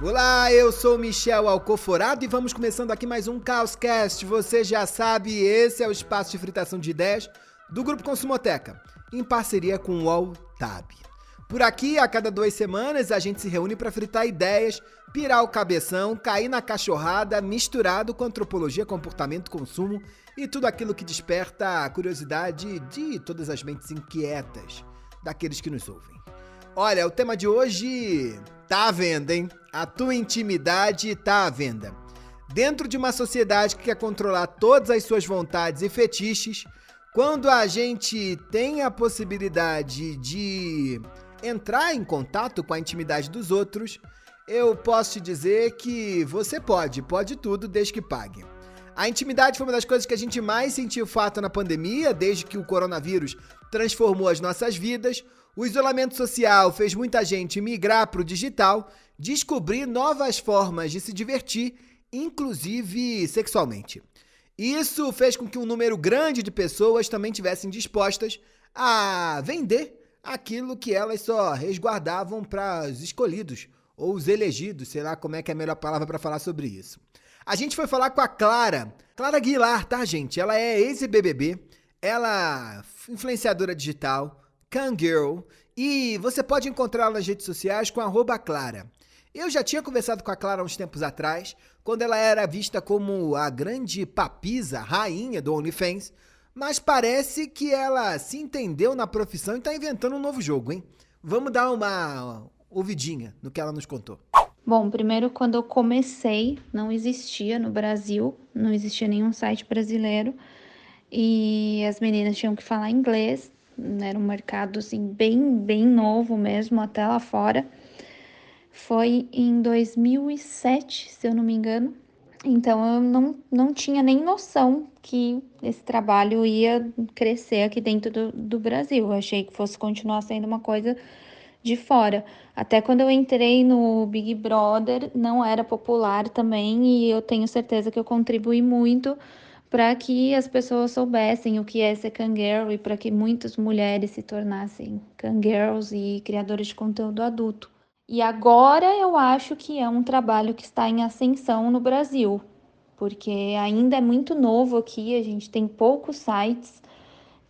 Olá, eu sou Michel Alcoforado e vamos começando aqui mais um Caoscast. Você já sabe, esse é o espaço de fritação de ideias do Grupo Consumoteca, em parceria com o UOL Tab. Por aqui, a cada 2 semanas, a gente se reúne para fritar ideias, pirar o cabeção, cair na cachorrada, misturado com antropologia, comportamento, consumo e tudo aquilo que desperta a curiosidade de todas as mentes inquietas daqueles que nos ouvem. Olha, o tema de hoje tá à venda, hein? A tua intimidade tá à venda. Dentro de uma sociedade que quer controlar todas as suas vontades e fetiches, quando a gente tem a possibilidade de entrar em contato com a intimidade dos outros, eu posso te dizer que você pode tudo desde que pague. A intimidade foi uma das coisas que a gente mais sentiu falta na pandemia, desde que o coronavírus transformou as nossas vidas. O isolamento social fez muita gente migrar para o digital, descobrir novas formas de se divertir, inclusive sexualmente. Isso fez com que um número grande de pessoas também tivessem dispostas a vender aquilo que elas só resguardavam para os escolhidos, ou os elegidos, sei lá como é que é a melhor palavra para falar sobre isso. A gente foi falar com a Clara Aguilar, tá, gente? Ela é ex-BBB, ela é influenciadora digital, Kangirl, e você pode encontrá-la nas redes sociais com @Clara. Eu já tinha conversado com a Clara há uns tempos atrás, quando ela era vista como a grande papisa, rainha do OnlyFans, mas parece que ela se entendeu na profissão e tá inventando um novo jogo, hein? Vamos dar uma ouvidinha no que ela nos contou. Bom, primeiro, quando eu comecei, não existia no Brasil, não existia nenhum site brasileiro e as meninas tinham que falar inglês, era um mercado assim, bem novo mesmo, até lá fora. Foi em 2007, se eu não me engano, então eu não tinha nem noção que esse trabalho ia crescer aqui dentro do Brasil. Eu achei que fosse continuar sendo uma coisa de fora. Até quando eu entrei no Big Brother, não era popular também, e eu tenho certeza que eu contribuí muito para que as pessoas soubessem o que é ser Kangirl e para que muitas mulheres se tornassem Kangirls e criadoras de conteúdo adulto. E agora eu acho que é um trabalho que está em ascensão no Brasil, porque ainda é muito novo aqui, a gente tem poucos sites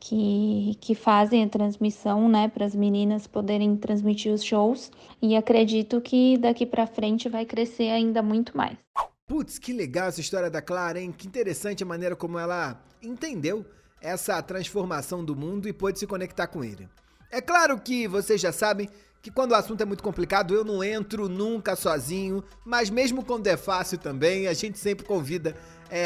que fazem a transmissão, né, para as meninas poderem transmitir os shows, e acredito que daqui para frente vai crescer ainda muito mais. Putz, que legal essa história da Clara, hein? Que interessante a maneira como ela entendeu essa transformação do mundo e pôde se conectar com ele. É claro que vocês já sabem que quando o assunto é muito complicado eu não entro nunca sozinho, mas mesmo quando é fácil também, a gente sempre convida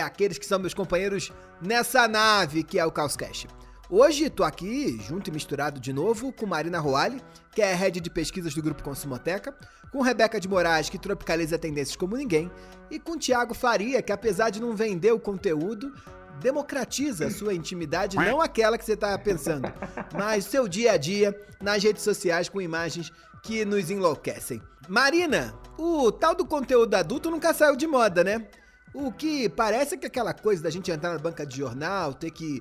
aqueles que são meus companheiros nessa nave que é o Caoscast. Hoje tô aqui, junto e misturado de novo, com Marina Roale, que é a head de pesquisas do Grupo Consumoteca, com Rebeca de Moraes, que tropicaliza tendências como ninguém, e com Thiago Faria, que apesar de não vender o conteúdo, democratiza a sua intimidade, não aquela que você tá pensando, mas seu dia a dia nas redes sociais com imagens que nos enlouquecem. Marina, o tal do conteúdo adulto nunca saiu de moda, né? O que parece que aquela coisa da gente entrar na banca de jornal, ter que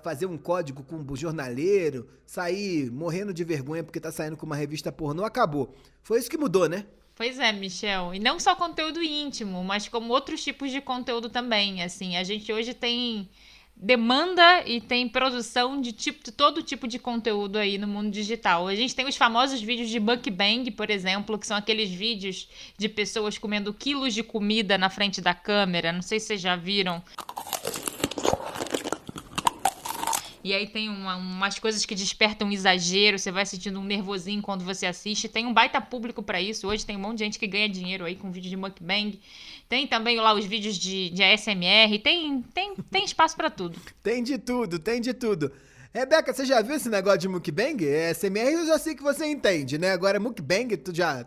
fazer um código com o jornaleiro, sair morrendo de vergonha porque tá saindo com uma revista pornô, acabou. Foi isso que mudou, né? Pois é, Michel. E não só conteúdo íntimo, mas como outros tipos de conteúdo também. Assim, a gente hoje tem demanda e tem produção de todo tipo de conteúdo aí no mundo digital. A gente tem os famosos vídeos de mukbang, por exemplo, que são aqueles vídeos de pessoas comendo quilos de comida na frente da câmera. Não sei se vocês já viram. E aí tem umas coisas que despertam um exagero, você vai sentindo um nervosinho quando você assiste. Tem um baita público pra isso. Hoje tem um monte de gente que ganha dinheiro aí com vídeo de mukbang. Tem também lá os vídeos de ASMR. Tem espaço pra tudo. Tem de tudo, tem de tudo. Rebeca, você já viu esse negócio de mukbang? ASMR eu já sei que você entende, né? Agora mukbang,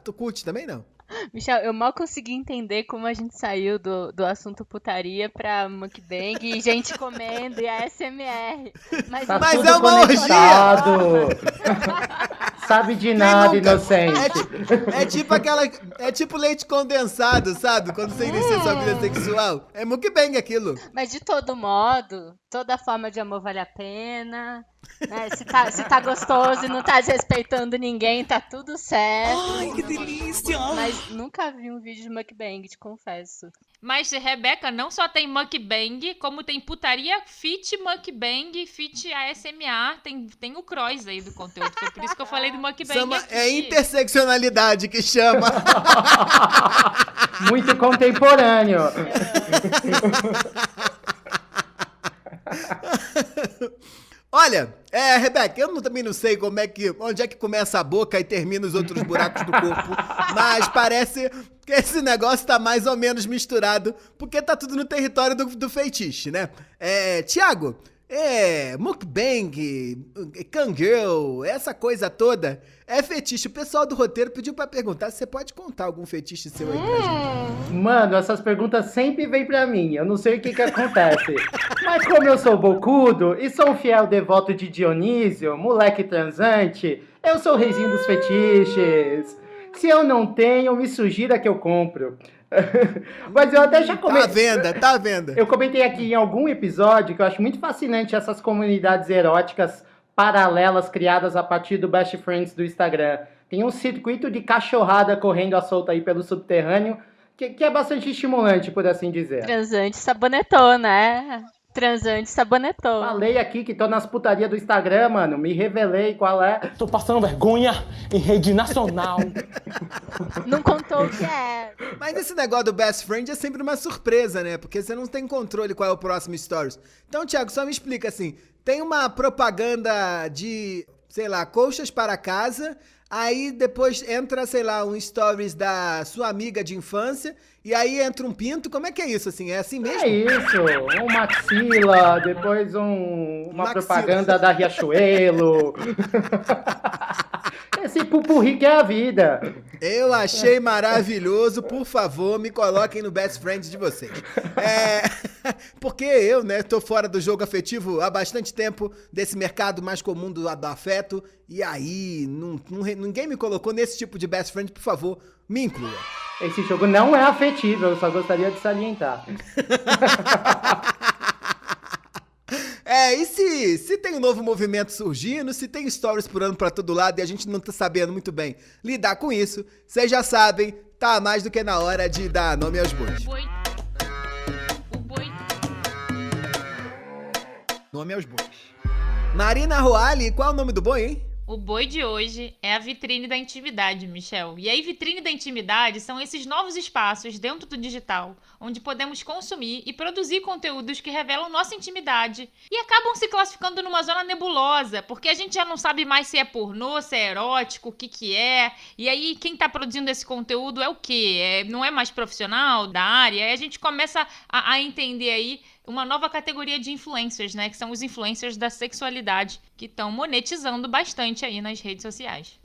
tu curte também, não? Michel, eu mal consegui entender como a gente saiu do assunto putaria pra mukbang e gente comendo e ASMR. Mas tudo é uma conectado. orgia! Sabe de nada, nunca? inocente. É tipo leite condensado, sabe? Quando você inicia sua vida sexual. É mukbang aquilo. Mas de todo modo, toda forma de amor vale a pena. Né? Se tá gostoso e não tá desrespeitando ninguém, tá tudo certo. Ai, que delícia! Mas nunca vi um vídeo de mukbang, te confesso. Mas, Rebeca, não só tem mukbang, como tem putaria fit mukbang, fit ASMR, tem o cross aí do conteúdo. Foi por isso que eu falei do mukbang aqui. É interseccionalidade que chama. Muito contemporâneo. Olha, Rebeca, eu também não sei onde é que começa a boca e termina os outros buracos do corpo, mas parece que esse negócio tá mais ou menos misturado, porque tá tudo no território do feitiço, né? Tiago, mukbang, Kangirl, essa coisa toda é fetiche. O pessoal do roteiro pediu pra perguntar se você pode contar algum fetiche seu aí pra gente. Mano, essas perguntas sempre vêm pra mim. Eu não sei o que acontece. Mas como eu sou bocudo e sou um fiel devoto de Dionísio, moleque transante, eu sou o reizinho dos fetiches. Se eu não tenho, me sugira que eu compro. Mas eu até já comentei. Tá à venda. Eu comentei aqui em algum episódio que eu acho muito fascinante essas comunidades eróticas paralelas criadas a partir do Best Friends do Instagram. Tem um circuito de cachorrada correndo à solta aí pelo subterrâneo, que é bastante estimulante, por assim dizer. Transante sabonetou, né? Transante sabonetou. Falei aqui que tô nas putarias do Instagram, mano. Me revelei qual é. Tô passando vergonha em rede nacional. Não contou o que é. Mas esse negócio do best friend é sempre uma surpresa, né? Porque você não tem controle qual é o próximo stories. Então, Thiago, só me explica assim. Tem uma propaganda de, sei lá, colchas para casa, aí depois entra, sei lá, um stories da sua amiga de infância, e aí entra um pinto. Como é que é isso, assim? É assim mesmo? É isso, um maxila, depois uma propaganda da Riachuelo. Esse pupurri que é a vida. Eu achei maravilhoso. Por favor, me coloquem no best friend de vocês. Porque eu, né, tô fora do jogo afetivo há bastante tempo, desse mercado mais comum do afeto, e aí ninguém me colocou nesse tipo de best friend. Por favor, me inclua. Esse jogo não é afetivo, eu só gostaria de salientar. E se tem um novo movimento surgindo, se tem stories pulando pra todo lado e a gente não tá sabendo muito bem lidar com isso, vocês já sabem, tá mais do que na hora de dar nome aos bois. Nome aos bois. Marina Roali, qual é o nome do boi, hein? O boi de hoje é a vitrine da intimidade, Michel. E aí, vitrine da intimidade são esses novos espaços dentro do digital, onde podemos consumir e produzir conteúdos que revelam nossa intimidade e acabam se classificando numa zona nebulosa, porque a gente já não sabe mais se é pornô, se é erótico, o que é. E aí, quem tá produzindo esse conteúdo é o quê? Não é mais profissional da área? Aí a gente começa a entender aí uma nova categoria de influencers, né? Que são os influencers da sexualidade, que estão monetizando bastante aí nas redes sociais.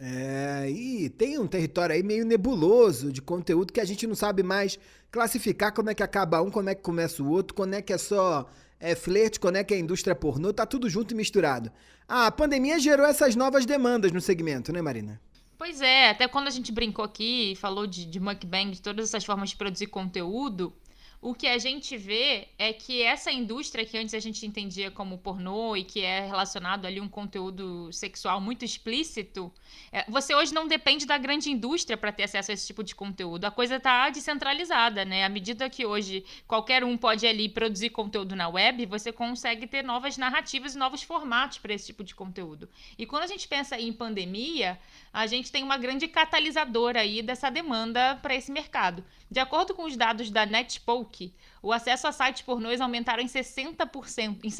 E tem um território aí meio nebuloso de conteúdo que a gente não sabe mais classificar como é que acaba um, como é que começa o outro, quando é que é só flerte, quando é que é indústria pornô, tá tudo junto e misturado. A pandemia gerou essas novas demandas no segmento, né, Marina? Pois é, até quando a gente brincou aqui e falou de mukbang, de todas essas formas de produzir conteúdo, o que a gente vê é que essa indústria que antes a gente entendia como pornô e que é relacionado ali a um conteúdo sexual muito explícito, você hoje não depende da grande indústria para ter acesso a esse tipo de conteúdo. A coisa está descentralizada, né? À medida que hoje qualquer um pode ali produzir conteúdo na web, você consegue ter novas narrativas e novos formatos para esse tipo de conteúdo. E quando a gente pensa em pandemia, a gente tem uma grande catalisadora aí dessa demanda para esse mercado. De acordo com os dados da Netspoke, o acesso a sites pornôs aumentaram em 60%, em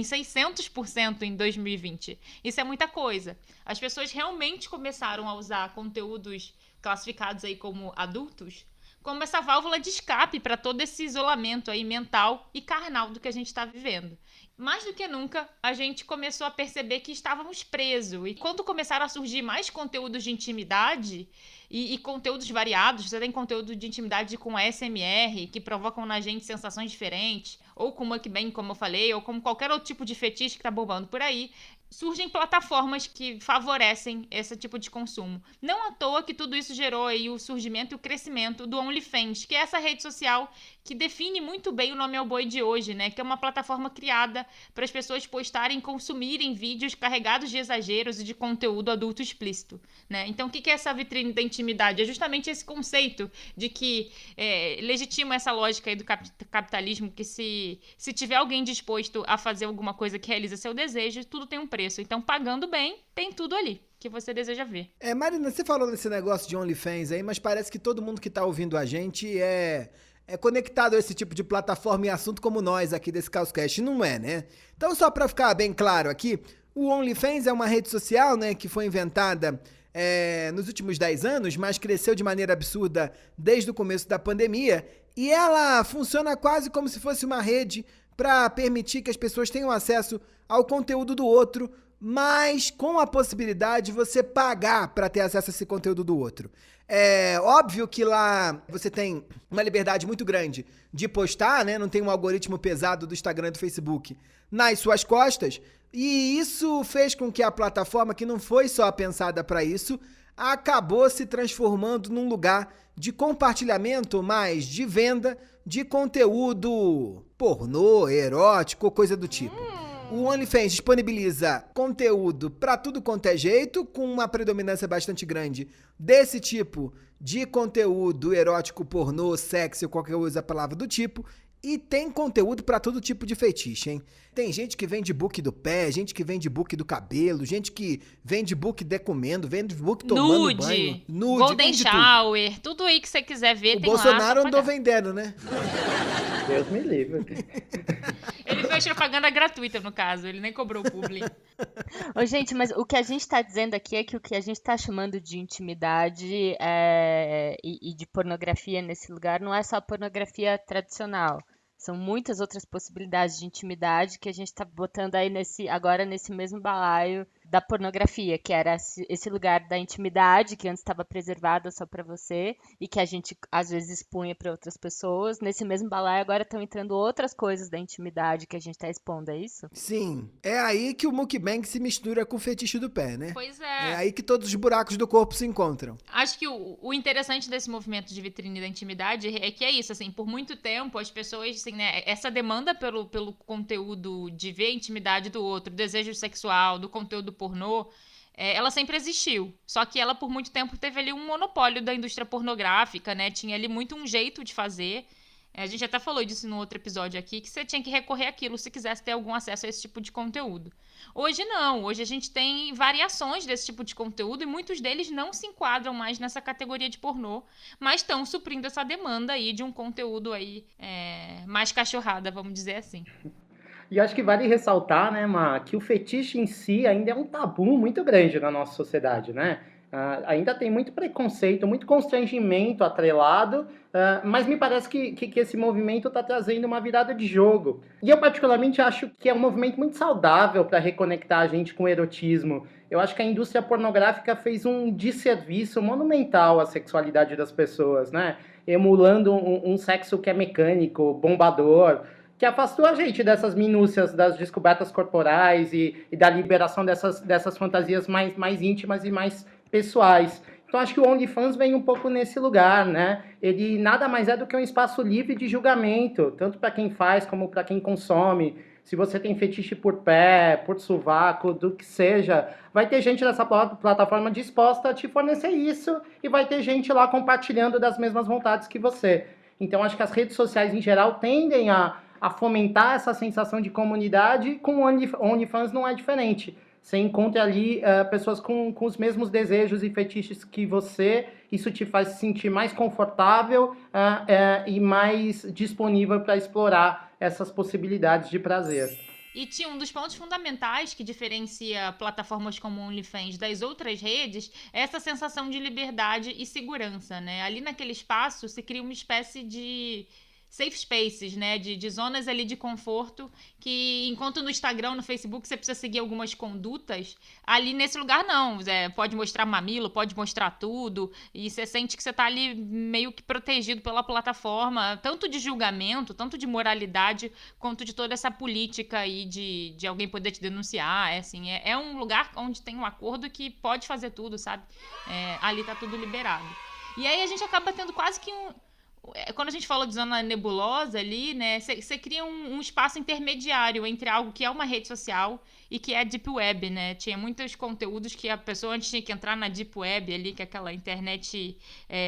600% em 2020. Isso é muita coisa. As pessoas realmente começaram a usar conteúdos classificados aí como adultos como essa válvula de escape para todo esse isolamento aí mental e carnal do que a gente está vivendo. Mais do que nunca, a gente começou a perceber que estávamos presos. E quando começaram a surgir mais conteúdos de intimidade e conteúdos variados, você tem conteúdo de intimidade com ASMR, que provocam na gente sensações diferentes, ou com mukbang, como eu falei, ou como qualquer outro tipo de fetiche que está bombando por aí, surgem plataformas que favorecem esse tipo de consumo. Não à toa que tudo isso gerou aí o surgimento e o crescimento do OnlyFans, que é essa rede social que define muito bem o nome ao boi de hoje, né? Que é uma plataforma criada para as pessoas postarem e consumirem vídeos carregados de exageros e de conteúdo adulto explícito, né? Então, o que é essa vitrine da intimidade? É justamente esse conceito de que legitima essa lógica aí do capitalismo, que se tiver alguém disposto a fazer alguma coisa que realiza seu desejo, tudo tem um preço. Então, pagando bem, tem tudo ali que você deseja ver. Marina, você falou desse negócio de OnlyFans aí, mas parece que todo mundo que tá ouvindo a gente é conectado a esse tipo de plataforma e assunto como nós aqui desse Causcast, não é, né? Então, só pra ficar bem claro aqui, o OnlyFans é uma rede social, né, que foi inventada nos últimos 10 anos, mas cresceu de maneira absurda desde o começo da pandemia, e ela funciona quase como se fosse uma rede para permitir que as pessoas tenham acesso ao conteúdo do outro, mas com a possibilidade de você pagar para ter acesso a esse conteúdo do outro. É óbvio que lá você tem uma liberdade muito grande de postar, né? Não tem um algoritmo pesado do Instagram e do Facebook nas suas costas, e isso fez com que a plataforma, que não foi só pensada para isso, acabou se transformando num lugar de compartilhamento, mais de venda de conteúdo pornô, erótico, coisa do tipo. O OnlyFans disponibiliza conteúdo pra tudo quanto é jeito, com uma predominância bastante grande desse tipo de conteúdo erótico, pornô, sexy ou qualquer outra palavra do tipo. E tem conteúdo pra todo tipo de fetiche, hein? Tem gente que vende book do pé, gente que vende book do cabelo, gente que vende book decomendo, vende book tomando banho. Nude, Golden Shower, tudo aí que você quiser ver, o tem Bolsonaro lá. andou vendendo, né? Deus me livre. Ele fez propaganda gratuita, no caso, ele nem cobrou o publi. Ô, gente, mas o que a gente está dizendo aqui é que o que a gente está chamando de intimidade e de pornografia nesse lugar não é só pornografia tradicional. São muitas outras possibilidades de intimidade que a gente está botando aí agora nesse mesmo balaio da pornografia, que era esse lugar da intimidade que antes estava preservada só para você e que a gente às vezes expunha para outras pessoas. Nesse mesmo balaio agora estão entrando outras coisas da intimidade que a gente está expondo, é isso? Sim. É aí que o mukbang se mistura com o fetiche do pé, né? Pois é. É aí que todos os buracos do corpo se encontram. Acho que o interessante desse movimento de vitrine da intimidade é que é isso, assim, por muito tempo as pessoas, assim, né, essa demanda pelo conteúdo de ver a intimidade do outro, desejo sexual, do conteúdo pornô, ela sempre existiu. Só que ela, por muito tempo, teve ali um monopólio da indústria pornográfica, né? Tinha ali muito um jeito de fazer. A gente até falou disso no outro episódio aqui, que você tinha que recorrer àquilo se quisesse ter algum acesso a esse tipo de conteúdo. Hoje não, hoje a gente tem variações desse tipo de conteúdo e muitos deles não se enquadram mais nessa categoria de pornô, mas estão suprindo essa demanda aí de um conteúdo aí mais cachorrada, vamos dizer assim. E eu acho que vale ressaltar, né, Ma, que o fetiche em si ainda é um tabu muito grande na nossa sociedade, né? Ainda tem muito preconceito, muito constrangimento atrelado, mas me parece que esse movimento está trazendo uma virada de jogo. E eu particularmente acho que é um movimento muito saudável para reconectar a gente com o erotismo. Eu acho que a indústria pornográfica fez um desserviço monumental à sexualidade das pessoas, né? Emulando um sexo que é mecânico, bombador, que afastou a gente dessas minúcias das descobertas corporais e da liberação dessas fantasias mais íntimas e mais pessoais. Então acho que o OnlyFans vem um pouco nesse lugar, né? Ele nada mais é do que um espaço livre de julgamento, tanto para quem faz como para quem consome. Se você tem fetiche por pé, por sovaco, do que seja, vai ter gente nessa plataforma disposta a te fornecer isso e vai ter gente lá compartilhando das mesmas vontades que você. Então acho que as redes sociais em geral tendem a fomentar essa sensação de comunidade. Com o OnlyFans não é diferente. Você encontra ali pessoas com os mesmos desejos e fetiches que você. Isso te faz se sentir mais confortável e mais disponível para explorar essas possibilidades de prazer. E tinha um dos pontos fundamentais que diferencia plataformas como o OnlyFans das outras redes é essa sensação de liberdade e segurança, né? Ali naquele espaço se cria uma espécie de safe spaces, né? De zonas ali de conforto, que enquanto no Instagram, no Facebook, você precisa seguir algumas condutas, ali nesse lugar não. Pode mostrar mamilo, pode mostrar tudo, e você sente que você tá ali meio que protegido pela plataforma, tanto de julgamento, tanto de moralidade, quanto de toda essa política aí de alguém poder te denunciar. É um lugar onde tem um acordo que pode fazer tudo, sabe? Ali tá tudo liberado. E aí a gente acaba tendo quase que quando a gente fala de zona nebulosa ali, né, você cria um espaço intermediário entre algo que é uma rede social e que é a Deep Web, né? Tinha muitos conteúdos que a pessoa antes tinha que entrar na Deep Web ali, que é aquela internet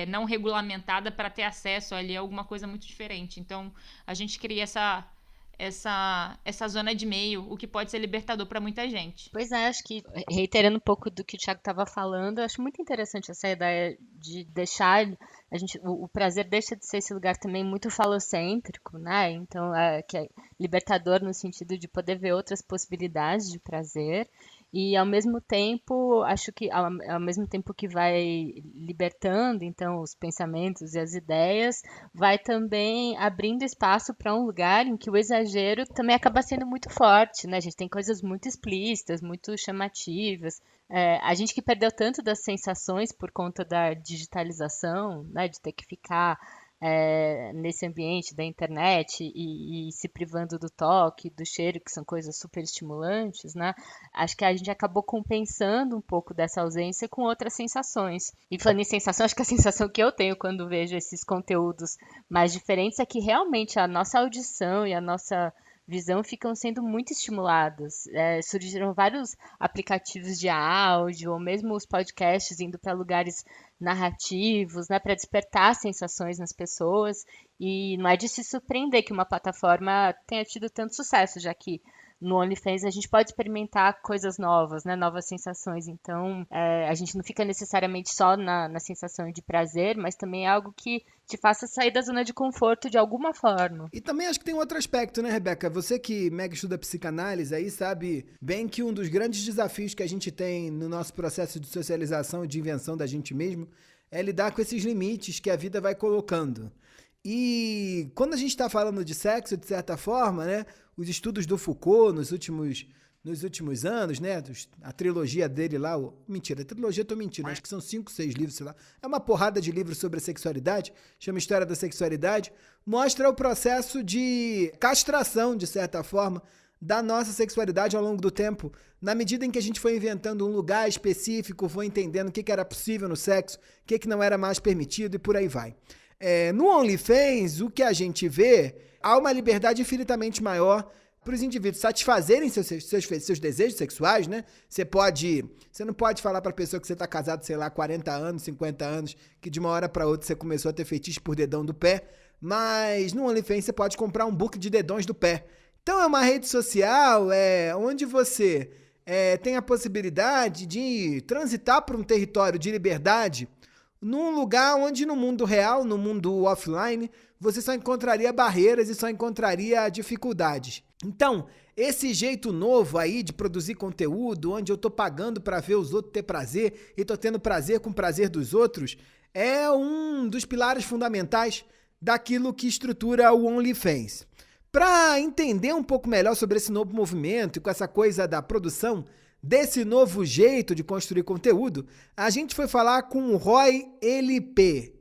não regulamentada, para ter acesso ali a alguma coisa muito diferente. Então, a gente cria essa zona de meio, o que pode ser libertador para muita gente. Pois é, acho que, reiterando um pouco do que o Thiago estava falando, eu acho muito interessante essa ideia de deixar o prazer deixa de ser esse lugar também muito falocêntrico, né? Então, que é libertador no sentido de poder ver outras possibilidades de prazer. E ao mesmo tempo, acho que ao mesmo tempo que vai libertando, então, os pensamentos e as ideias, vai também abrindo espaço para um lugar em que o exagero também acaba sendo muito forte, né? A gente tem coisas muito explícitas, muito chamativas. A gente que perdeu tanto das sensações por conta da digitalização, né? De ter que ficar nesse ambiente da internet e se privando do toque, do cheiro, que são coisas super estimulantes, né? Acho que a gente acabou compensando um pouco dessa ausência com outras sensações. E falando em sensação, acho que a sensação que eu tenho quando vejo esses conteúdos mais diferentes é que realmente a nossa audição e a nossa visão ficam sendo muito estimuladas. Surgiram vários aplicativos de áudio, ou mesmo os podcasts indo para lugares narrativos, né, para despertar sensações nas pessoas. E não é de se surpreender que uma plataforma tenha tido tanto sucesso, já que no OnlyFans a gente pode experimentar coisas novas, né, novas sensações. Então, a gente não fica necessariamente só na sensação de prazer, mas também é algo que te faça sair da zona de conforto de alguma forma. E também acho que tem um outro aspecto, né, Rebeca? Você que mega estuda psicanálise aí sabe bem que um dos grandes desafios que a gente tem no nosso processo de socialização e de invenção da gente mesmo é lidar com esses limites que a vida vai colocando. E quando a gente está falando de sexo, de certa forma, né, os estudos do Foucault nos últimos anos, né, a trilogia dele lá, mentira, a trilogia eu tô mentindo, acho que são 5, 6 livros, sei lá, é uma porrada de livros sobre a sexualidade, chama História da Sexualidade, mostra o processo de castração, de certa forma, da nossa sexualidade ao longo do tempo, na medida em que a gente foi inventando um lugar específico, foi entendendo o que era possível no sexo, o que não era mais permitido e por aí vai. No OnlyFans, o que a gente vê, há uma liberdade infinitamente maior para os indivíduos satisfazerem seus desejos sexuais, né? Você não pode falar para a pessoa que você está casado, sei lá, 40 anos, 50 anos, que de uma hora para outra você começou a ter fetiche por dedão do pé, mas no OnlyFans você pode comprar um book de dedões do pé. Então é uma rede social onde você tem a possibilidade de transitar por um território de liberdade num lugar onde no mundo real, no mundo offline, você só encontraria barreiras e só encontraria dificuldades. Então, esse jeito novo aí de produzir conteúdo, onde eu tô pagando para ver os outros ter prazer e tô tendo prazer com o prazer dos outros, é um dos pilares fundamentais daquilo que estrutura o OnlyFans. Para entender um pouco melhor sobre esse novo movimento e com essa coisa da produção desse novo jeito de construir conteúdo, a gente foi falar com o Roy LP.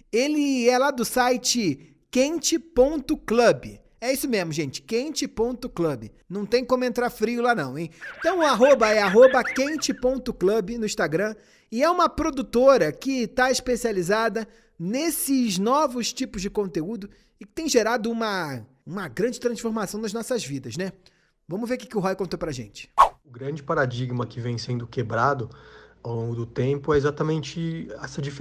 Ele é lá do site quente.club. É isso mesmo, gente, quente.club. Não tem como entrar frio lá não, hein? Então o arroba é @quente.club no Instagram e é uma produtora que está especializada nesses novos tipos de conteúdo e que tem gerado uma grande transformação nas nossas vidas, né? Vamos ver o que o Roy contou pra gente. O grande paradigma que vem sendo quebrado ao longo do tempo é exatamente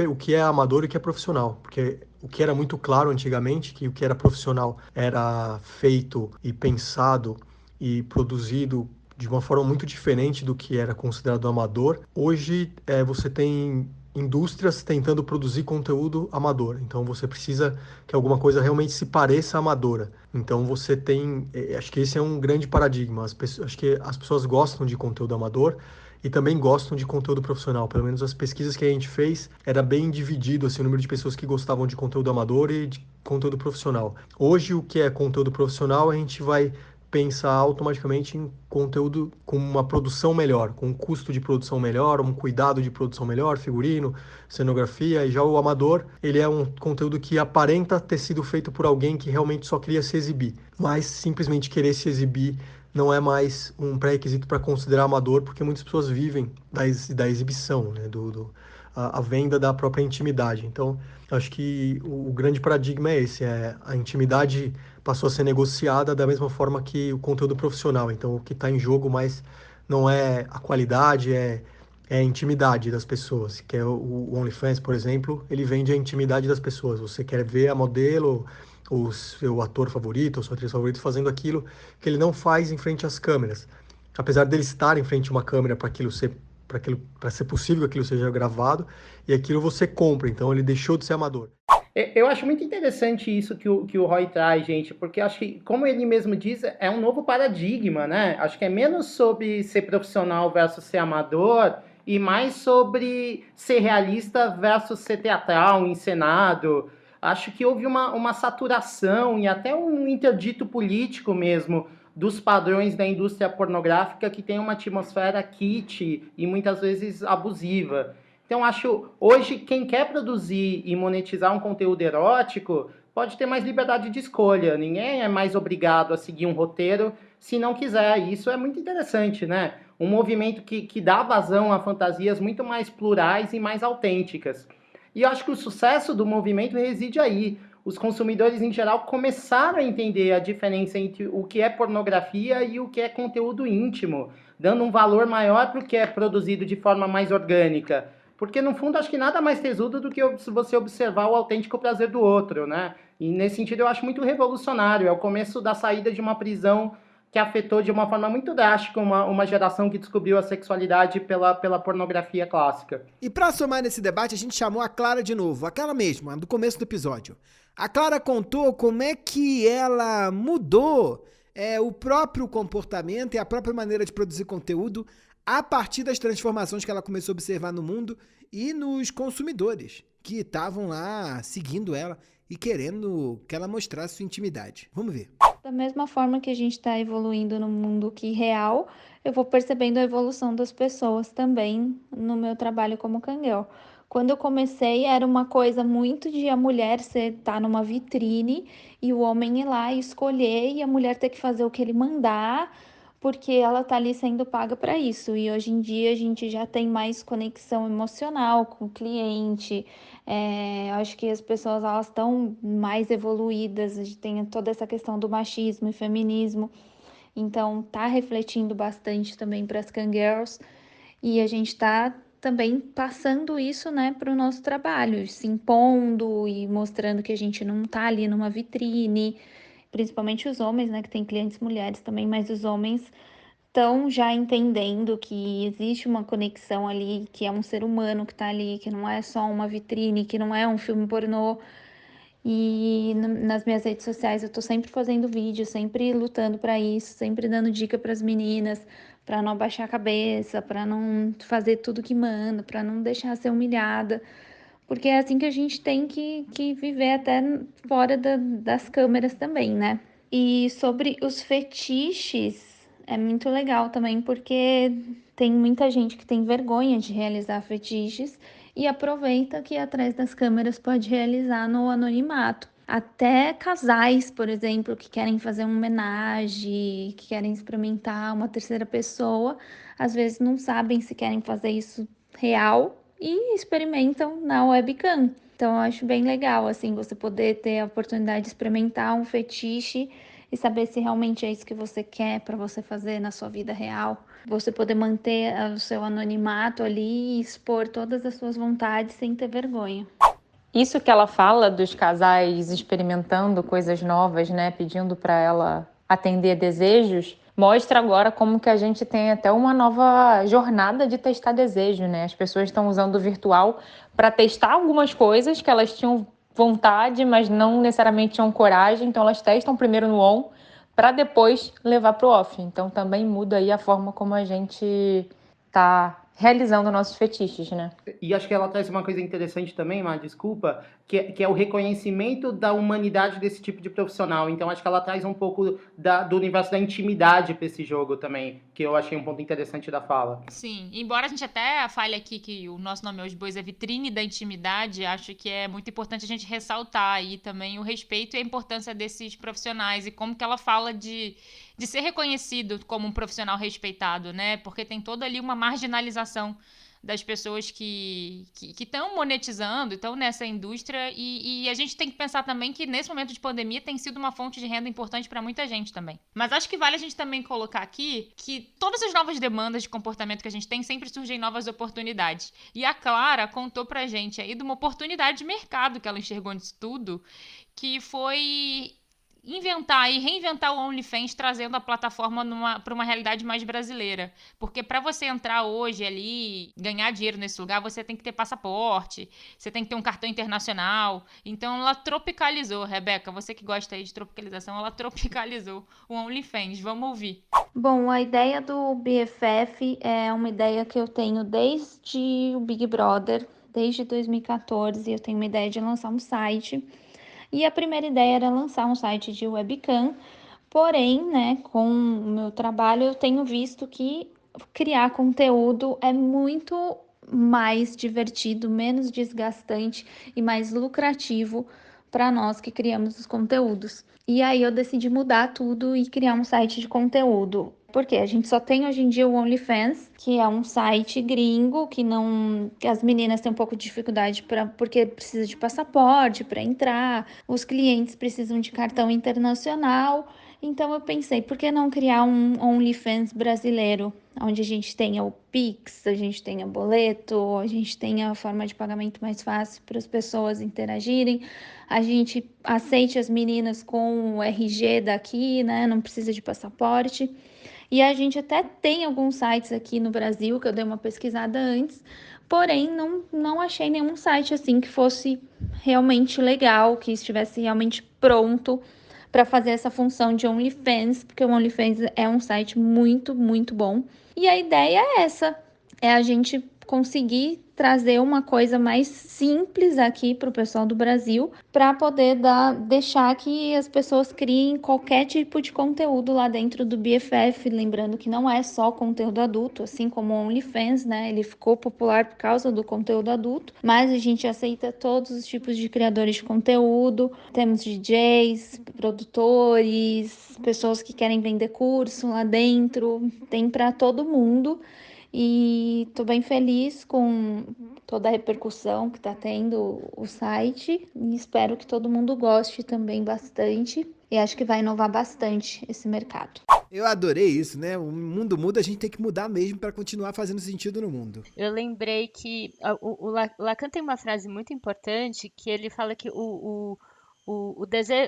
o que é amador e o que é profissional. Porque o que era muito claro antigamente, que o que era profissional era feito e pensado e produzido de uma forma muito diferente do que era considerado amador. Hoje você tem indústrias tentando produzir conteúdo amador. Então você precisa que alguma coisa realmente se pareça amadora. Então você tem, acho que esse é um grande paradigma. Acho que as pessoas gostam de conteúdo amador e também gostam de conteúdo profissional. Pelo menos as pesquisas que a gente fez, era bem dividido assim, o número de pessoas que gostavam de conteúdo amador e de conteúdo profissional. Hoje, o que é conteúdo profissional, a gente vai pensar automaticamente em conteúdo com uma produção melhor, com um custo de produção melhor, um cuidado de produção melhor, figurino, cenografia. E já o amador, ele é um conteúdo que aparenta ter sido feito por alguém que realmente só queria se exibir, mas simplesmente querer se exibir não é mais um pré-requisito para considerar amador, porque muitas pessoas vivem da exibição, né? A venda da própria intimidade. Então, acho que o grande paradigma é esse, a intimidade passou a ser negociada da mesma forma que o conteúdo profissional. Então, o que está em jogo mais não é a qualidade, é a intimidade das pessoas. Que é o OnlyFans, por exemplo, ele vende a intimidade das pessoas. Você quer ver a modelo, o seu ator favorito, ou sua atriz favorita fazendo aquilo que ele não faz em frente às câmeras. Apesar dele estar em frente a uma câmera para ser possível que aquilo seja gravado, e aquilo você compra, então ele deixou de ser amador. Eu acho muito interessante isso que o Roy traz, gente, porque acho que, como ele mesmo diz, é um novo paradigma, né? Acho que é menos sobre ser profissional versus ser amador e mais sobre ser realista versus ser teatral, encenado. Acho que houve uma saturação e até um interdito político mesmo dos padrões da indústria pornográfica que tem uma atmosfera kitsch e muitas vezes abusiva. Então, acho, hoje, quem quer produzir e monetizar um conteúdo erótico pode ter mais liberdade de escolha. Ninguém é mais obrigado a seguir um roteiro se não quiser. E isso é muito interessante, né? Um movimento que dá vazão a fantasias muito mais plurais e mais autênticas. E eu acho que o sucesso do movimento reside aí. Os consumidores, em geral, começaram a entender a diferença entre o que é pornografia e o que é conteúdo íntimo, dando um valor maior para o que é produzido de forma mais orgânica. Porque, no fundo, acho que nada mais tesudo do que você observar o autêntico prazer do outro, né? E, nesse sentido, eu acho muito revolucionário. É o começo da saída de uma prisão que afetou de uma forma muito drástica uma geração que descobriu a sexualidade pela pornografia clássica. E pra somar nesse debate, a gente chamou a Clara de novo, aquela mesma, do começo do episódio. A Clara contou como é que ela mudou o próprio comportamento e a própria maneira de produzir conteúdo a partir das transformações que ela começou a observar no mundo e nos consumidores que estavam lá seguindo ela e querendo que ela mostrasse sua intimidade. Vamos ver. Da mesma forma que a gente está evoluindo no mundo que real, eu vou percebendo a evolução das pessoas também no meu trabalho como Kangirl. Quando eu comecei, era uma coisa muito de a mulher estar numa vitrine e o homem ir lá e escolher e a mulher ter que fazer o que ele mandar, porque ela tá ali sendo paga para isso. E hoje em dia a gente já tem mais conexão emocional com o cliente. Acho que as pessoas elas estão mais evoluídas. A gente tem toda essa questão do machismo e feminismo. Então tá refletindo bastante também para as Kangirls. E a gente tá também passando isso, né, para o nosso trabalho, se impondo e mostrando que a gente não tá ali numa vitrine. Principalmente os homens, né, que tem clientes mulheres também, mas os homens estão já entendendo que existe uma conexão ali, que é um ser humano que tá ali, que não é só uma vitrine, que não é um filme pornô. E nas minhas redes sociais eu tô sempre fazendo vídeo, sempre lutando para isso, sempre dando dica para as meninas, para não abaixar a cabeça, para não fazer tudo que manda, para não deixar ser humilhada. Porque é assim que a gente tem que viver até fora das câmeras também, né? E sobre os fetiches, é muito legal também, porque tem muita gente que tem vergonha de realizar fetiches e aproveita que atrás das câmeras pode realizar no anonimato. Até casais, por exemplo, que querem fazer uma homenagem, que querem experimentar uma terceira pessoa, às vezes não sabem se querem fazer isso real e experimentam na webcam. Então eu acho bem legal, assim, você poder ter a oportunidade de experimentar um fetiche e saber se realmente é isso que você quer para você fazer na sua vida real. Você poder manter o seu anonimato ali e expor todas as suas vontades sem ter vergonha. Isso que ela fala dos casais experimentando coisas novas, né, pedindo para ela atender desejos, mostra agora como que a gente tem até uma nova jornada de testar desejo, né? As pessoas estão usando o virtual para testar algumas coisas que elas tinham vontade, mas não necessariamente tinham coragem, então elas testam primeiro no on para depois levar para o off. Então também muda aí a forma como a gente tá realizando nossos fetiches, né? E acho que ela traz uma coisa interessante também, Má, desculpa, que é o reconhecimento da humanidade desse tipo de profissional. Então acho que ela traz um pouco do universo da intimidade para esse jogo também, que eu achei um ponto interessante da fala. Sim, embora a gente até fale aqui que o nosso nome Os Bois é vitrine da intimidade, acho que é muito importante a gente ressaltar aí também o respeito e a importância desses profissionais e como que ela fala de ser reconhecido como um profissional respeitado, né? Porque tem toda ali uma marginalização das pessoas que estão monetizando, estão nessa indústria e a gente tem que pensar também que nesse momento de pandemia tem sido uma fonte de renda importante para muita gente também. Mas acho que vale a gente também colocar aqui que todas as novas demandas de comportamento que a gente tem sempre surgem novas oportunidades. E a Clara contou pra gente aí de uma oportunidade de mercado que ela enxergou nisso tudo, que foi inventar e reinventar o OnlyFans, trazendo a plataforma para uma realidade mais brasileira. Porque para você entrar hoje ali, ganhar dinheiro nesse lugar, você tem que ter passaporte, você tem que ter um cartão internacional. Então ela tropicalizou, Rebeca, você que gosta aí de tropicalização, ela tropicalizou o OnlyFans. Vamos ouvir. Bom, a ideia do BFF é uma ideia que eu tenho desde o Big Brother, desde 2014. Eu tenho uma ideia de lançar um site. E a primeira ideia era lançar um site de webcam, porém, né, com o meu trabalho eu tenho visto que criar conteúdo é muito mais divertido, menos desgastante e mais lucrativo para nós que criamos os conteúdos. E aí eu decidi mudar tudo e criar um site de conteúdo. Porque a gente só tem hoje em dia o OnlyFans, que é um site gringo que as meninas têm um pouco de dificuldade porque precisa de passaporte para entrar, os clientes precisam de cartão internacional. Então eu pensei, por que não criar um OnlyFans brasileiro, onde a gente tenha o Pix, a gente tenha boleto, a gente tenha a forma de pagamento mais fácil para as pessoas interagirem, a gente aceite as meninas com o RG daqui, né? Não precisa de passaporte. E a gente até tem alguns sites aqui no Brasil, que eu dei uma pesquisada antes, porém não achei nenhum site assim que fosse realmente legal, que estivesse realmente pronto para fazer essa função de OnlyFans, porque o OnlyFans é um site muito, muito bom. E a ideia é essa, é a gente conseguir trazer uma coisa mais simples aqui para o pessoal do Brasil, para poder deixar que as pessoas criem qualquer tipo de conteúdo lá dentro do BFF, lembrando que não é só conteúdo adulto, assim como o OnlyFans, né? Ele ficou popular por causa do conteúdo adulto, mas a gente aceita todos os tipos de criadores de conteúdo, temos DJs, produtores, pessoas que querem vender curso lá dentro, tem para todo mundo. E tô bem feliz com toda a repercussão que tá tendo o site e espero que todo mundo goste também bastante e acho que vai inovar bastante esse mercado. Eu adorei isso, né? O mundo muda, a gente tem que mudar mesmo para continuar fazendo sentido no mundo. Eu lembrei que o Lacan tem uma frase muito importante que ele fala que o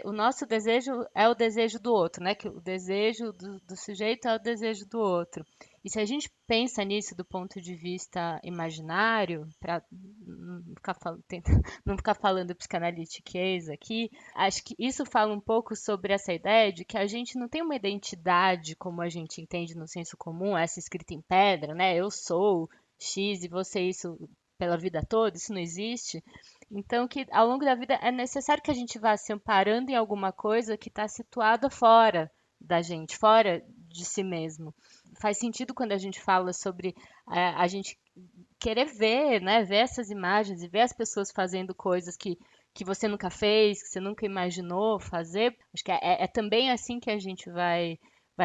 nosso desejo é o desejo do outro, né? Que o desejo do sujeito é o desejo do outro. E se a gente pensa nisso do ponto de vista imaginário, para não ficar falando psicanalitiquez aqui, acho que isso fala um pouco sobre essa ideia de que a gente não tem uma identidade como a gente entende no senso comum, essa escrita em pedra, né? Eu sou X e você isso pela vida toda, isso não existe. Então, que ao longo da vida é necessário que a gente vá se amparando em alguma coisa que está situada fora da gente, fora de si mesmo. Faz sentido quando a gente fala sobre a gente querer ver, né, ver essas imagens e ver as pessoas fazendo coisas que você nunca fez, que você nunca imaginou fazer. Acho que é também assim que a gente vai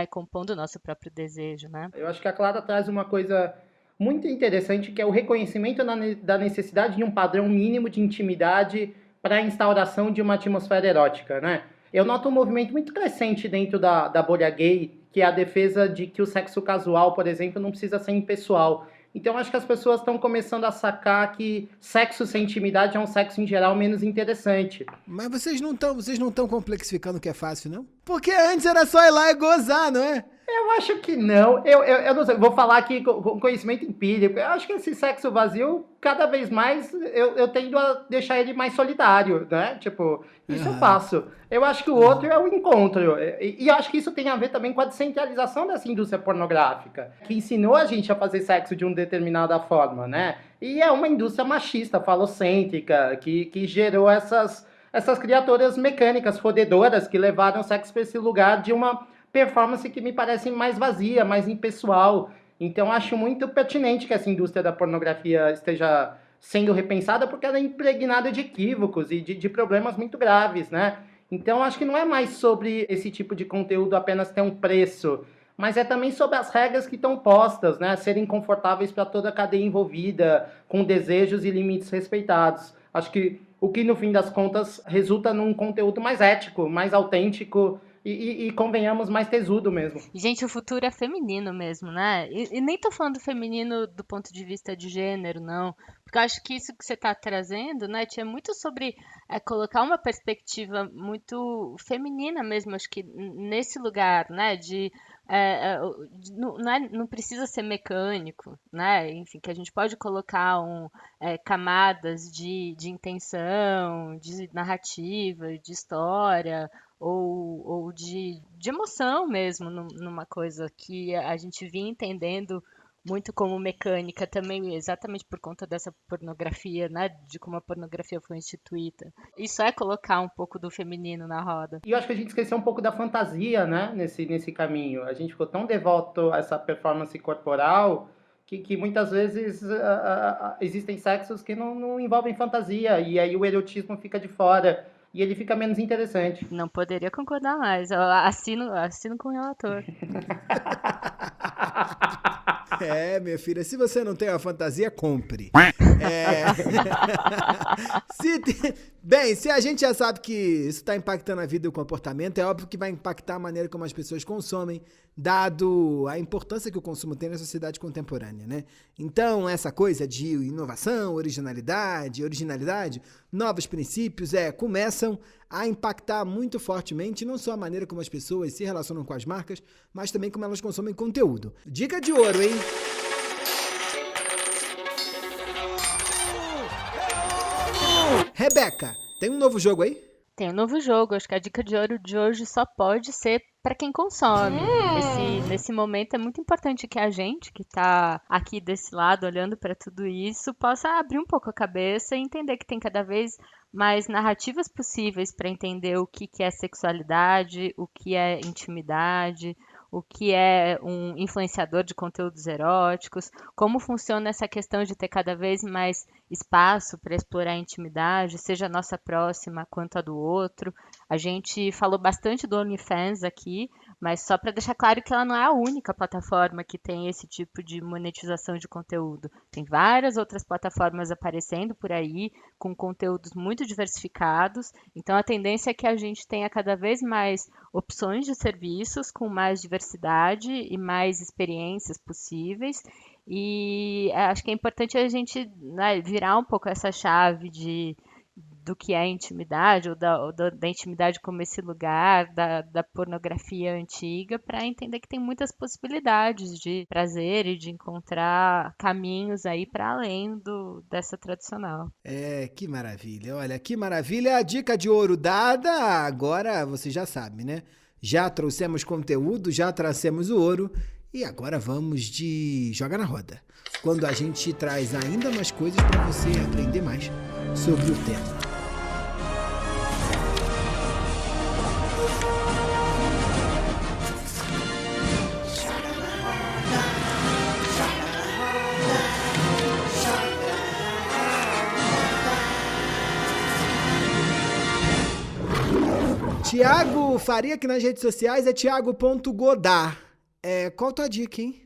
compondo o nosso próprio desejo, né? Eu acho que a Clara traz uma coisa muito interessante, que é o reconhecimento da necessidade de um padrão mínimo de intimidade para a instauração de uma atmosfera erótica, né? Eu noto um movimento muito crescente dentro da bolha gay, que é a defesa de que o sexo casual, por exemplo, não precisa ser impessoal. Então, acho que as pessoas estão começando a sacar que sexo sem intimidade é um sexo, em geral, menos interessante. Mas vocês não estão complexificando que é fácil, não? Porque antes era só ir lá e gozar, não é? Eu acho que não. Eu não sei, vou falar aqui com conhecimento empírico. Eu acho que esse sexo vazio, cada vez mais, eu tendo a deixar ele mais solitário, né? Tipo, isso eu faço. Eu acho que o outro é o encontro. E eu acho que isso tem a ver também com a descentralização dessa indústria pornográfica, que ensinou a gente a fazer sexo de uma determinada forma, né? E é uma indústria machista, falocêntrica, que gerou essas criaturas mecânicas, fodedoras, que levaram o sexo para esse lugar de uma performance que me parece mais vazia, mais impessoal. Então, acho muito pertinente que essa indústria da pornografia esteja sendo repensada, porque ela é impregnada de equívocos e de problemas muito graves, né? Então, acho que não é mais sobre esse tipo de conteúdo apenas ter um preço, mas é também sobre as regras que estão postas, né? Serem confortáveis para toda a cadeia envolvida, com desejos e limites respeitados. Acho que o que, no fim das contas, resulta num conteúdo mais ético, mais autêntico, e convenhamos, mais tesudo mesmo. Gente, o futuro é feminino mesmo, né? E nem tô falando feminino do ponto de vista de gênero, não. Porque eu acho que isso que você tá trazendo, né, Tia, é muito sobre colocar uma perspectiva muito feminina mesmo, acho que nesse lugar, né, não precisa ser mecânico, né? Enfim, que a gente pode colocar camadas de intenção, de narrativa, de história, ou de emoção mesmo, numa coisa que a gente vinha entendendo muito como mecânica também, exatamente por conta dessa pornografia, né? De como a pornografia foi instituída. Isso é colocar um pouco do feminino na roda. E eu acho que a gente esqueceu um pouco da fantasia, né? Nesse caminho. A gente ficou tão devoto a essa performance corporal que muitas vezes existem sexos que não envolvem fantasia. E aí o erotismo fica de fora. E ele fica menos interessante. Não poderia concordar mais. Eu assino com o relator. Minha filha, se você não tem uma fantasia, compre. Bem, se a gente já sabe que isso está impactando a vida e o comportamento, é óbvio que vai impactar a maneira como as pessoas consomem, dado a importância que o consumo tem na sociedade contemporânea, né? Então, essa coisa de inovação, originalidade, novos princípios, começam a impactar muito fortemente não só a maneira como as pessoas se relacionam com as marcas, mas também como elas consomem conteúdo. Dica de ouro, hein? Rebeca, tem um novo jogo aí? Tem um novo jogo. Acho que a dica de ouro de hoje só pode ser para quem consome. Nesse momento é muito importante que a gente, que está aqui desse lado olhando para tudo isso, possa abrir um pouco a cabeça e entender que tem cada vez mais narrativas possíveis para entender o que é sexualidade, o que é intimidade, o que é um influenciador de conteúdos eróticos, como funciona essa questão de ter cada vez mais espaço para explorar a intimidade, seja a nossa próxima quanto a do outro. A gente falou bastante do OnlyFans aqui, mas só para deixar claro que ela não é a única plataforma que tem esse tipo de monetização de conteúdo. Tem várias outras plataformas aparecendo por aí, com conteúdos muito diversificados. Então, a tendência é que a gente tenha cada vez mais opções de serviços com mais diversidade e mais experiências possíveis. E acho que é importante a gente, né, virar um pouco essa chave do que é intimidade, ou da intimidade como esse lugar da pornografia antiga, para entender que tem muitas possibilidades de prazer e de encontrar caminhos aí para além dessa tradicional. Que maravilha. Olha, que maravilha. A dica de ouro dada, agora você já sabe, né? Já trouxemos conteúdo, já tracemos o ouro e agora vamos de Joga na Roda, quando a gente traz ainda mais coisas para você aprender mais sobre o tema. Tiago Faria, aqui nas redes sociais, é Tiago.godard. Qual a tua dica, hein?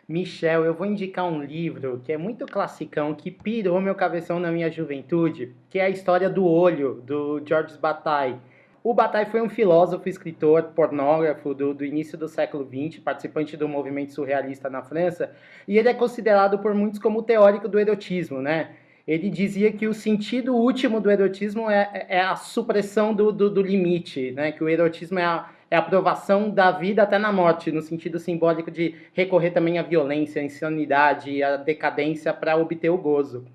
Michel, eu vou indicar um livro que é muito classicão, que pirou meu cabeção na minha juventude, que é a História do Olho, do Georges Bataille. O Bataille foi um filósofo, escritor, pornógrafo do início do século XX, participante do movimento surrealista na França, e ele é considerado por muitos como o teórico do erotismo, né? Ele dizia que o sentido último do erotismo é a supressão do limite, né? Que o erotismo é é a provação da vida até na morte, no sentido simbólico de recorrer também à violência, à insanidade, à decadência para obter o gozo.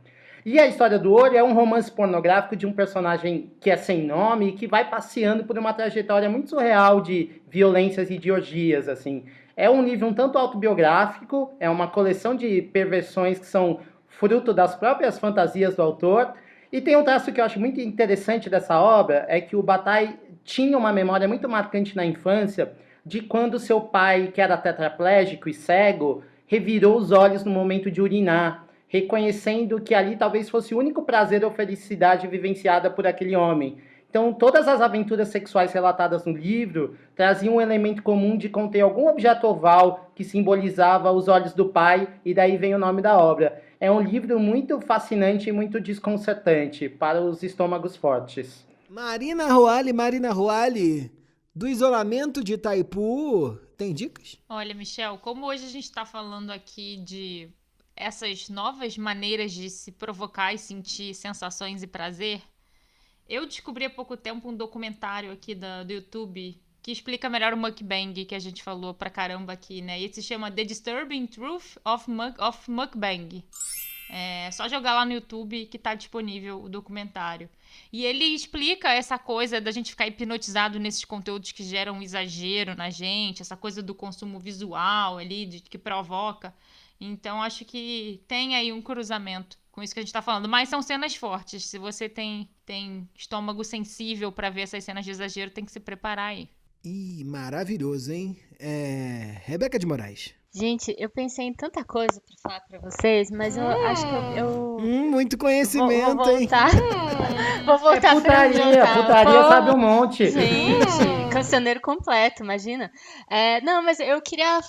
E A História do Ouro é um romance pornográfico de um personagem que é sem nome e que vai passeando por uma trajetória muito surreal de violências e de orgias, assim. É um livro um tanto autobiográfico, é uma coleção de perversões que são fruto das próprias fantasias do autor. E tem um traço que eu acho muito interessante dessa obra, é que o Bataille tinha uma memória muito marcante na infância de quando seu pai, que era tetraplégico e cego, revirou os olhos no momento de urinar, reconhecendo que ali talvez fosse o único prazer ou felicidade vivenciada por aquele homem. Então, todas as aventuras sexuais relatadas no livro traziam um elemento comum de conter algum objeto oval que simbolizava os olhos do pai, e daí vem o nome da obra. É um livro muito fascinante e muito desconcertante para os estômagos fortes. Marina Roale, do isolamento de Itaipu, tem dicas? Olha, Michel, como hoje a gente está falando aqui de essas novas maneiras de se provocar e sentir sensações e prazer, eu descobri há pouco tempo um documentário aqui do YouTube que explica melhor o mukbang que a gente falou pra caramba aqui, né? E se chama The Disturbing Truth of Mukbang. É só jogar lá no YouTube que tá disponível o documentário. E ele explica essa coisa da gente ficar hipnotizado nesses conteúdos que geram um exagero na gente, essa coisa do consumo visual ali, que provoca. Então, acho que tem aí um cruzamento com isso que a gente tá falando. Mas são cenas fortes. Se você tem estômago sensível pra ver essas cenas de exagero, tem que se preparar aí. Ih, maravilhoso, hein? Rebeca de Moraes. Gente, eu pensei em tanta coisa pra falar pra vocês, mas eu acho que eu muito conhecimento, vou voltar. Hein? Vou voltar pra onde eu tava. Putaria sabe um monte. Gente, cancioneiro completo, imagina. Não, mas eu queria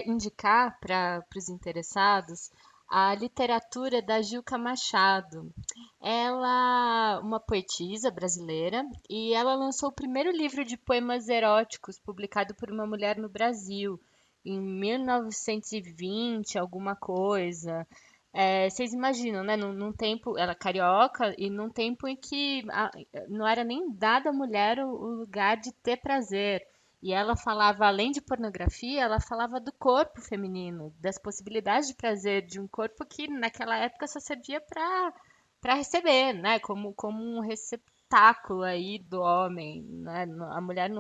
indicar para os interessados a literatura da Gilca Machado. Ela é uma poetisa brasileira e ela lançou o primeiro livro de poemas eróticos publicado por uma mulher no Brasil, em 1920, alguma coisa. Vocês imaginam, né? Num tempo, ela é carioca, e num tempo em que não era nem dada à mulher o lugar de ter prazer. E ela falava, além de pornografia, ela falava do corpo feminino, das possibilidades de prazer de um corpo que naquela época só servia para receber, né? Como um receptáculo aí do homem, né? A mulher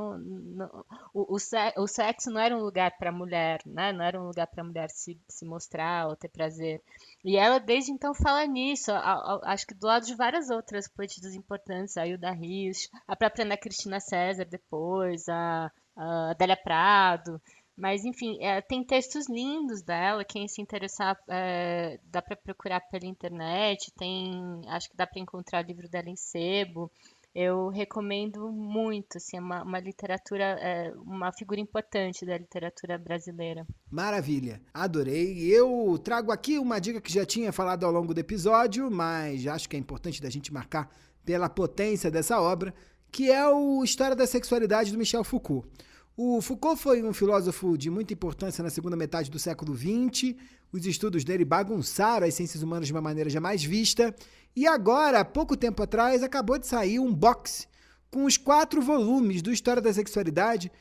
o sexo não era um lugar para a mulher, né? Não era um lugar para a mulher se mostrar ou ter prazer. E ela desde então fala nisso, acho que do lado de várias outras poetisas importantes, a Hilda Rios, a própria Ana Cristina César depois, a Adélia Prado. Mas, enfim, tem textos lindos dela. Quem se interessar, dá para procurar pela internet. Acho que dá para encontrar o livro dela em sebo. Eu recomendo muito, assim, uma literatura, uma figura importante da literatura brasileira. Maravilha, adorei. Eu trago aqui uma dica que já tinha falado ao longo do episódio, mas acho que é importante da gente marcar pela potência dessa obra, que é o História da Sexualidade do Michel Foucault. O Foucault foi um filósofo de muita importância na segunda metade do século XX. Os estudos dele bagunçaram as ciências humanas de uma maneira jamais vista. E agora, há pouco tempo atrás, acabou de sair um box com os 4 volumes do História da Sexualidade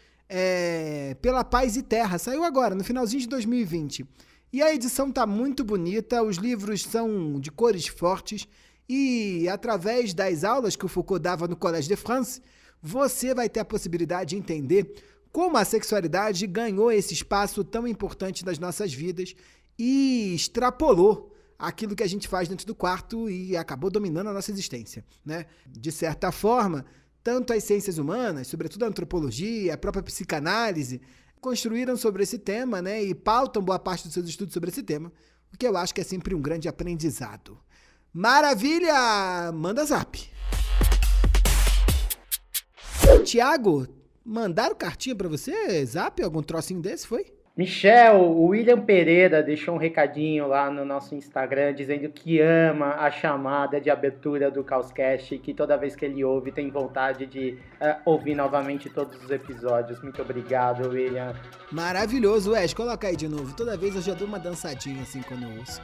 pela Paz e Terra. Saiu agora, no finalzinho de 2020. E a edição está muito bonita, os livros são de cores fortes e, através das aulas que o Foucault dava no Collège de France, você vai ter a possibilidade de entender como a sexualidade ganhou esse espaço tão importante nas nossas vidas e extrapolou aquilo que a gente faz dentro do quarto e acabou dominando a nossa existência, né? De certa forma, tanto as ciências humanas, sobretudo a antropologia, a própria psicanálise, construíram sobre esse tema, né? E pautam boa parte dos seus estudos sobre esse tema, o que eu acho que é sempre um grande aprendizado. Maravilha! Manda zap! Tiago, mandaram cartinha pra você? Zap? Algum trocinho desse, foi? Michel, o William Pereira deixou um recadinho lá no nosso Instagram dizendo que ama a chamada de abertura do Causcast, que toda vez que ele ouve tem vontade de ouvir novamente todos os episódios. Muito obrigado, William. Maravilhoso, Wes. Coloca aí de novo. Toda vez eu já dou uma dançadinha assim quando eu ouço.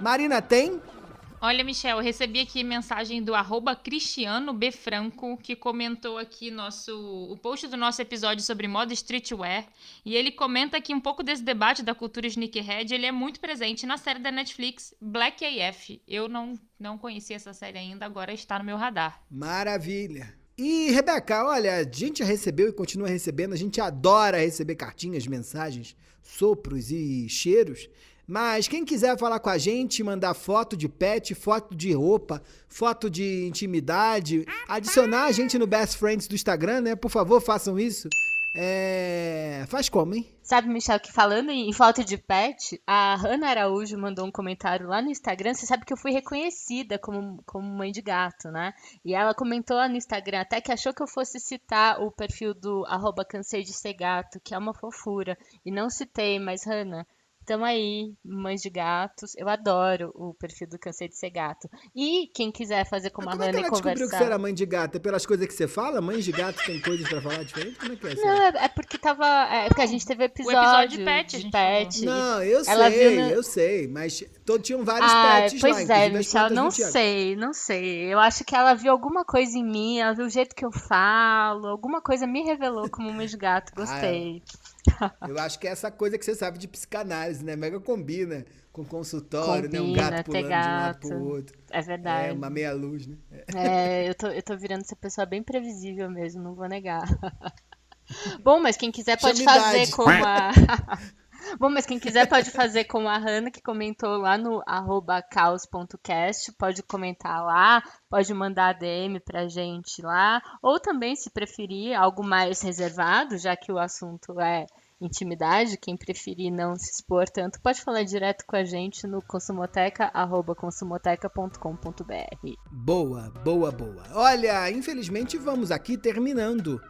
Marina, tem? Olha, Michel, eu recebi aqui mensagem do @CristianoBFranco, que comentou aqui o post do nosso episódio sobre moda streetwear, e ele comenta aqui um pouco desse debate da cultura sneakerhead. Ele é muito presente na série da Netflix Black AF. Eu não conhecia essa série ainda, agora está no meu radar. Maravilha. E, Rebeca, olha, a gente já recebeu e continua recebendo, a gente adora receber cartinhas, mensagens, sopros e cheiros. Mas quem quiser falar com a gente, mandar foto de pet, foto de roupa, foto de intimidade, adicionar a gente no Best Friends do Instagram, né? Por favor, façam isso. Faz como, hein? Sabe, Michel, que falando em foto de pet, a Hannah Araújo mandou um comentário lá no Instagram. Você sabe que eu fui reconhecida como mãe de gato, né? E ela comentou lá no Instagram até que achou que eu fosse citar o perfil do @cansei-de-ser-gato, que é uma fofura. E não citei, mas Hannah... Tamo aí, mães de gatos. Eu adoro o perfil do Cansei de Ser Gato. E quem quiser fazer como a Hannah e Como é que ela descobriu que você conversar... era mãe de gato? É pelas coisas que você fala? Mães de gato tem coisas pra falar diferente? Como é que é isso? Não, é porque tava... É porque a gente teve episódio episódio de pet, a gente pet. Não, eu Ela sei, viu no- eu sei. Mas tinham vários pets lá. Pois é, inclusive as Michel, plantas não do Thiago. sei. Eu acho que ela viu alguma coisa em mim, ela viu o jeito que eu falo, alguma coisa me revelou como mãe de gato. Gostei. Eu acho que é essa coisa que você sabe de psicanálise, né? Mega combina com consultório, né? Um Combina, gato ter pulando de um lado gato. pro outro. É verdade. Uma meia luz, né? Eu tô virando essa pessoa bem previsível mesmo, não vou negar. Bom, mas quem quiser pode Chama fazer idade. como a... Bom, mas quem quiser pode fazer como a Hannah, que comentou lá no @caos.cast. Pode comentar lá, pode mandar DM pra gente lá. Ou também, se preferir, algo mais reservado, já que o assunto é intimidade, quem preferir não se expor tanto, pode falar direto com a gente no consumoteca@consumoteca.com.br. Boa. Olha, infelizmente vamos aqui terminando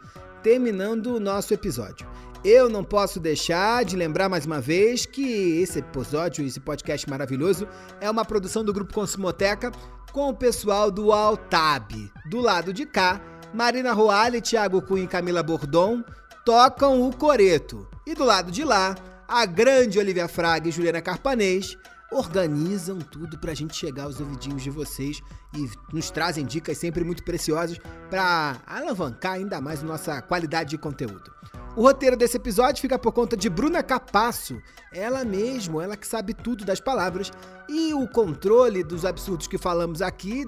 o nosso episódio. Eu não posso deixar de lembrar mais uma vez que esse episódio, esse podcast maravilhoso, é uma produção do Grupo Consumoteca com o pessoal do Altab. Do lado de cá, Marina Roale, Thiago Cunha e Camila Bordon tocam o coreto. E do lado de lá, a grande Olivia Fraga e Juliana Carpanês organizam tudo pra gente chegar aos ouvidinhos de vocês e nos trazem dicas sempre muito preciosas para alavancar ainda mais a nossa qualidade de conteúdo. O roteiro desse episódio fica por conta de Bruna Capasso, ela que sabe tudo das palavras, e o controle dos absurdos que falamos aqui,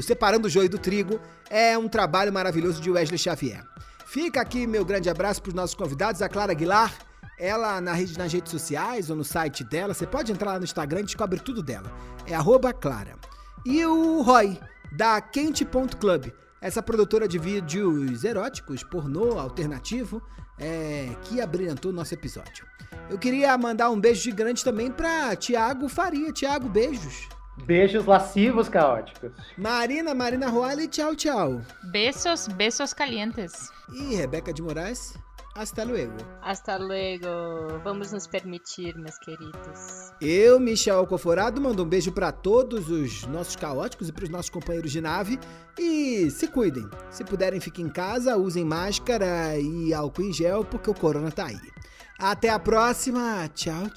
separando o joio do trigo, é um trabalho maravilhoso de Wesley Xavier. Fica aqui meu grande abraço para os nossos convidados, a Clara Aguilar, ela nas redes sociais ou no site dela, você pode entrar lá no Instagram e descobre tudo dela, é @Clara. E o Roy, da Quente.club, essa produtora de vídeos eróticos, pornô, alternativo, que abrilhantou o nosso episódio. Eu queria mandar um beijo gigante também para Thiago Faria. Thiago, beijos. Beijos lascivos caóticos. Marina Roale, tchau. Besos calientes. E Rebeca de Moraes, hasta luego. Hasta luego. Vamos nos permitir, meus queridos. Eu, Michel Alcoforado, mando um beijo para todos os nossos caóticos e para os nossos companheiros de nave. E se cuidem. Se puderem, fiquem em casa, usem máscara e álcool em gel, porque o corona tá aí. Até a próxima. Tchau.